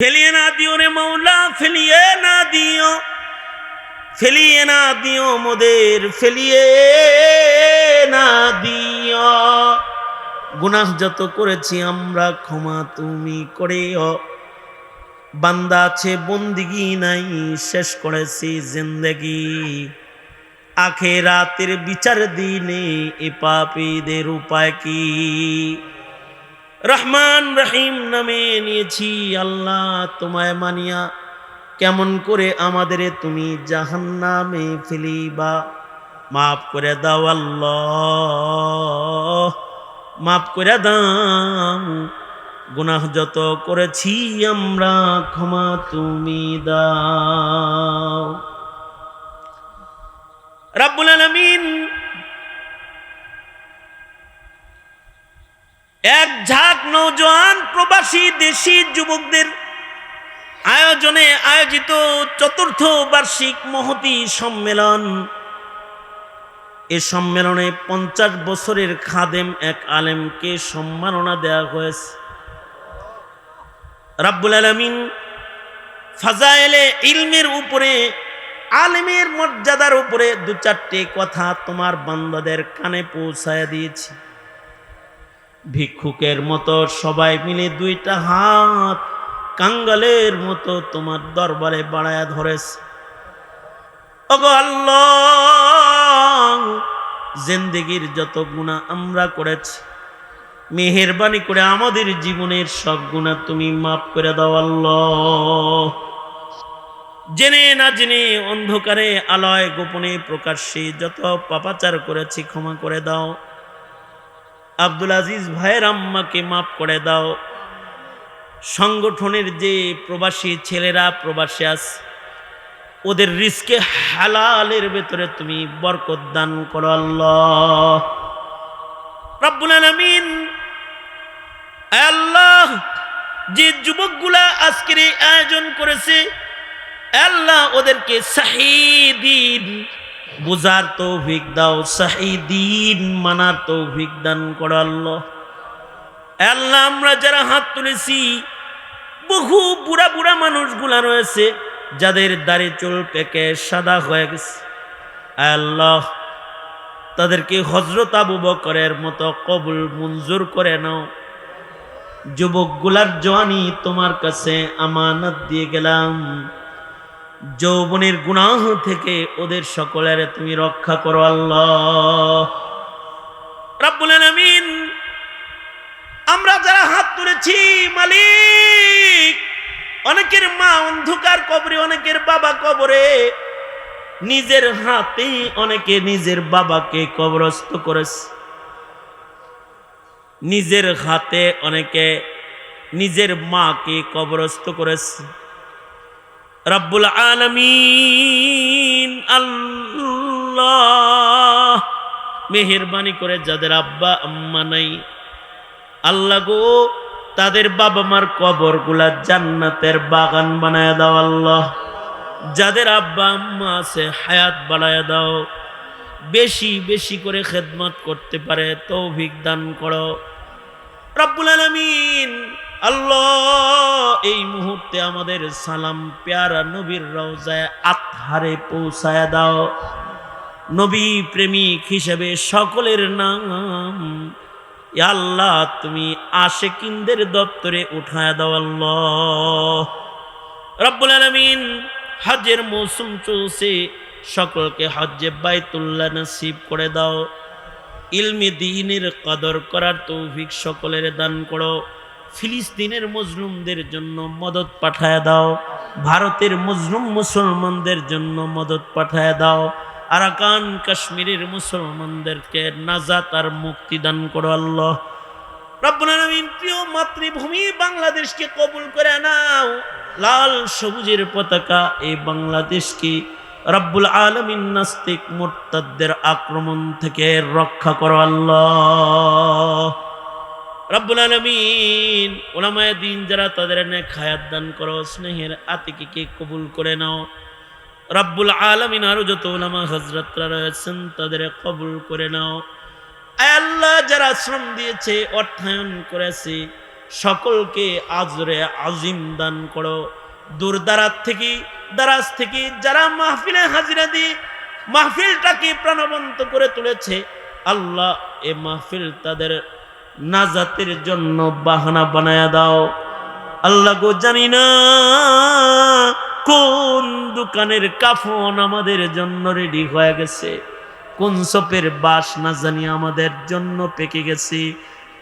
ফেলিয়ে না দিও রে মৌলা, ফেলিয়ে না দিও মোদের, ফেলিয়ে না দিও। গুনাহ যত করেছি আমরা ক্ষমা তুমি করেও। বান্দা আছে বন্দিগি নাই, শেষ করেছি জিন্দেগি। আখিরাতের বিচার দিনে এ পাপীদের উপায় কি? রহমান রহিম নামে নিয়েছি আল্লাহ তোমায় মানিয়া, কেমন করে আমাদের তুমি জাহান্নামে ফেলিবা। মাফ করে দাও আল্লাহ, মাফ করে দাও। গুনাহ যত করেছি আমরা ক্ষমা তুমি দাও। রাব্বুল আলামিন এক ঝাঁক নওজোয়ান প্রবাসী দেশি যুবকদের আয়োজনে আয়োজিত চতুর্থ বার্ষিক মহতী সম্মেলন। এ সম্মেলনে 50 বছরের খাদেম এক আলেমকে সম্মাননা দেওয়া হয়েছে। রাব্বুল আলামিন ফাজায়েলে ইলমের উপরে, আলেমের মর্যাদার উপরে 2-4টি কথা তোমার বান্দাদের কানে পৌঁছায় দিয়েছি। ভিক্ষুকের মতো সবাই মিলে 2টা হাত কাঙ্গালের মতো তোমার দরবারে বাড়ায়া ধরেছে। ওগো আল্লাহ, জিন্দেগির যত গুনাহ আমরা করেছি, মেহেরবানি করে আমাদের জীবনের সব গুনাহ তুমি মাফ করে দাও আল্লাহ। জেনে না জেনে, অন্ধকারে আলোয় গোপনে প্রকাশ্যে যত পাপাচার করেছি ক্ষমা করে দাও। আব্দুল আজিজ ভাইয়ের আম্মাকে মাফ করে দাও। সংগঠনের যে প্রবাসী ছেলেরা প্রবাসী আছে, ওদের রিজকে হালালের ভেতরে তুমি বরকত দান করো আল্লাহ। রাব্বুল আলামিন আল্লাহ, যে যুবকগুলা আজকের এই আয়োজন করেছে আল্লাহ, ওদেরকে শাহীদিন বুঝার তৌফিক দাও, শাহীদিন মানার তৌফিক দান করো আল্লাহ। আল্লাহ, আমরা যারা হাত তুলেছি, বহু বুড়া বুড়া মানুষগুলা রয়েছে যাদের দাড়ি চুল পেকে সাদা হয়ে গেছে। আল্লাহ, তাদেরকে হযরত আবু বকরের মতো কবুল মঞ্জুর করে নাও। যুবকগুলার জওয়ানি তোমার কাছে আমানত দিয়ে গেলাম। যৌবনের গুনাহ থেকে ওদের সকলের তুমি রক্ষা করো আল্লাহ। রাব্বুল আলামিন, আমরা যারা হাত তুলেছি মালিক, অনেকের মা অন্ধকার কবরে, অনেকের বাবা কবরে, নিজের হাতে অনেকে নিজের বাবাকে কবরস্থ করেছে, নিজের হাতে অনেকে নিজের মাকে কবরস্থ করেছে। রাব্বুল আলামিন আল্লাহ, মেহেরবানি করে যাদের আব্বা আম্মা নাই আল্লাহ গো, তাদের বাবা মার কবরগুলা জান্নাতের বাগান বানায় দাও আল্লাহ। যাদের আব্বা আম্মা আছে হায়াত বাড়ায় দাও, বেশি বেশি করে খেদমত করতে পারে তৌফিক দান করো রাব্বুল আলামিন আল্লাহ। এই মুহূর্তে আমাদের সালাম প্যারা নবীর রওজায় আতহারে পৌঁছায় দাও। নবী প্রেমিক হিসেবে সকলের নাম আল্লাহ তুমি আশিকিনদের দপ্তরে উঠায় দাও আল্লাহ। রাব্বুল আলামিন, হজের মৌসুম চলছে, সকলকে হজ্জে বাইতুল্লাহ নসিব করে দাও। ইলমে দ্বীনের কদর করার তৌফিক সকলের দান করো। ফিলিস্তিনের মজলুমদের জন্য মদদ পাঠায় দাও। ভারতের মজলুম মুসলমানদের জন্য মদদ পাঠায় দাও। আরাকান কাশ্মীরের মুসলমানদেরকে নাজাত আর মুক্তি দান করো আল্লাহ। রব্বুল আলামিন, প্রিয় মাতৃভূমি বাংলাদেশকে কবুল করে নাও। লাল সবুজের পতাকা এই বাংলাদেশকে রব্বুল আলামিন নাস্তিক মুরতাদদের আক্রমণ থেকে রক্ষা করো আল্লাহ। রব্বুল আলামিন, উলামায়ে দ্বীন যারা, তাদের নেক হায়াত দান করো। স্নেহের আতিকীকে কবুল করে নাও রব্বুল আলামিন। আরো যত উলামা হযরতরা রয়েছেন তাদের কবুল করে নাও। আল্লাহ, যারা শ্রম দিয়েছে, অর্থায়ন করেছে, সকলকে আজরে আজিম দান করো। দূর দারাজ থেকে যারা মাহফিলে হাজিরা দিয়ে মাহফিলটাকে প্রাণবন্ত করে তুলেছে, আল্লাহ এ মাহফিল তাদের নাজাতের জন্য বাহানা বানায়া দাও। আল্লাহ গো, জানি না কোন দোকানের কাফন আমাদের জন্য রেডি হয়ে গেছে, কোন সপের বাস না জানি আমাদের জন্য পেকে গেছে,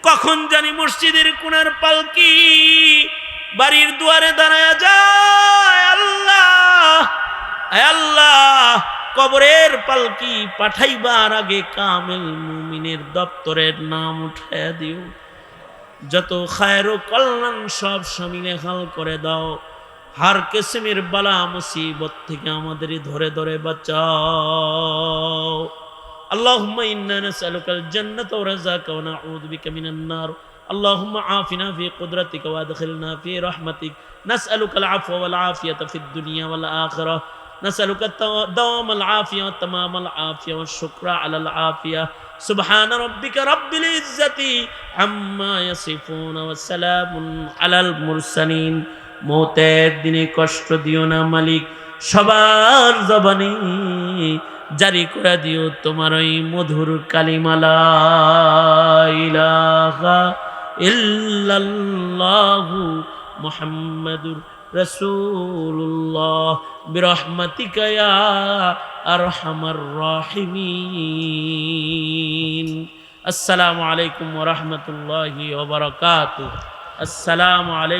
কখন জানি মসজিদের কোণার পালকি বাড়ির দুয়ারে দাঁড়ায়া যায়। আল্লাহ, আল্লাহ, কবরের পালকি পাঠাইবার আগে কামেল মুমিনের দপ্তরের নাম উঠাইয়া দিও। যত খায়ের ও কল্যাণ সব শামিলে হাল করে দাও। হার কিসমের বালা মুসিবত থেকে আমাদের ধরে ধরে বাঁচাও। আল্লাহুম্মা ইন্না নাসআলুকাল জান্নাতা ওয়া রাযাকা ওয়া নাউযু বিকা মিনান নার। আল্লাহুম্মা আফিনা ফি কুদরাতিকা ওয়া আদখিলনা ফি রাহমাতিক। নাসআলুকাল আফওয়া ওয়াল আফিয়াতা ফিদ দুনিয়া ওয়াল আখিরাহ। নাসআলুকা দাওয়ামাল আফিয়া ওয়া তামামাল আফিয়া ওয়াশ শুকরা আলাল আফিয়া। সুবহান রাব্বিকা রাব্বিল ইজ্জাতি আম্মা ইয়াসিফুন ওয়া সালামুন আলাল মুরসালিন। মওতের দিনে কষ্ট দিও না মালিক, সবার জবানে জারি করে দিও তোমার ওই মধুর কালিমা লা ইলাহা ইল্লাল্লাহু মুহাম্মাদুর রাসূলুল্লাহ বিরহমাতিকা ইয়া আরহামার রাহিমিন। আসসালামু আলাইকুম ওয়া রাহমাতুল্লাহি ওয়া বারাকাতুহু। আসসালামু আলাইকুম।